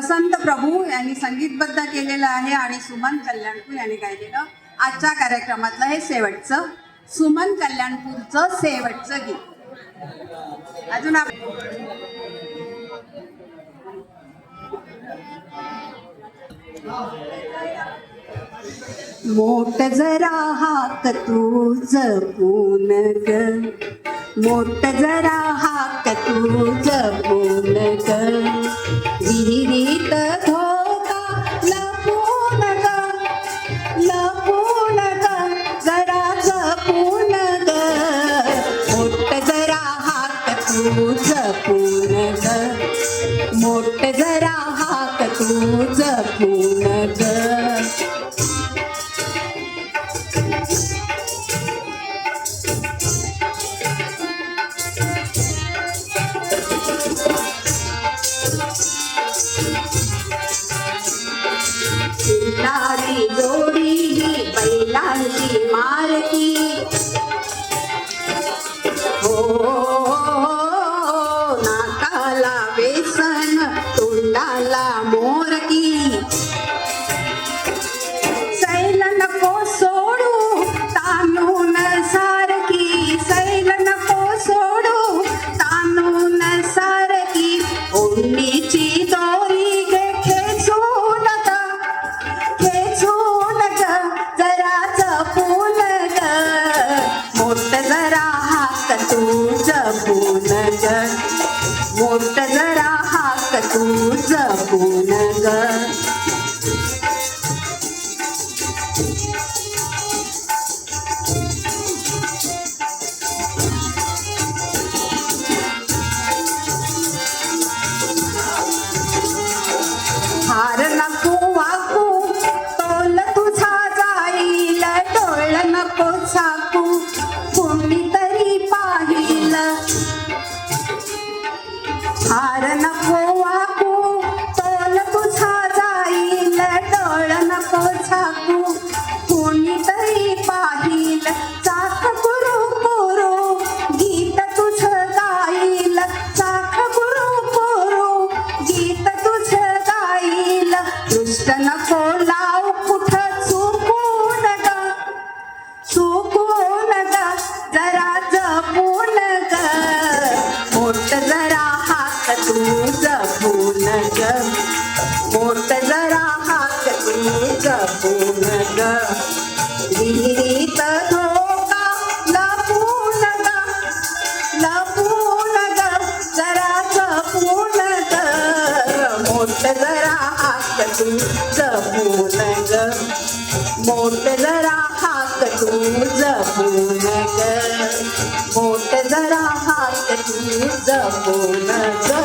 वसंत प्रभू यांनी संगीतबद्ध केलेलं आहे आणि सुमन कल्याणपूर यांनी गायलेलं आजच्या कार्यक्रमातलं हे शेवटचं सुमन कल्याणपूरचं शेवटचं गीत। अजून मोठ जरा हाक तू जपून ग, मोठ जरा हाक तू जपून ग, विहिरीत धोका लपून ग, लपून ग, जरा जपून ग, मोठ जरा हाक तू जपून ग, मोठ जरा हाक तू जपून ग। लाली जोडी ही बैलांची मारकी, हो नाकाला बेसन तोंडाला मोरकी, सैल नको सोडू तानून सारखी, सैल नको सोडू तानून सारखी, ओंडीची दोरी घे खेचून ग, खेचून ग, जरा जपून ग, मोठ जरा हाक तू जपून ग, मोठ जरा हाक तू जपून ग। हार नको वाकू तोल तुझा जाईल, डोळ नको झाकू कोणीतरी पाहिल, हार नको वाकू तोल तुझा जाईल, डोळ नको झाकू कोणीतरी पाहिल, चाख गुरु गुरु गीत तुझं गाईल, चाख गुरु गुरु गीत तुझं गाईल, दृष्ट नको लाव कुठं चुकून ग, चुकून ग, जरा जपून ग, मोठ जरा हाक तू जपून ग, मोठ जरा हाक तू जपून ग, विहिरीत धोका लपून ग, लपून ग, जरा जपून ग, मोठ जरा हाक तू जपून ग, मोठ जरा हाक तू जपून ग, मोठ जरा हाक तू जपून ग।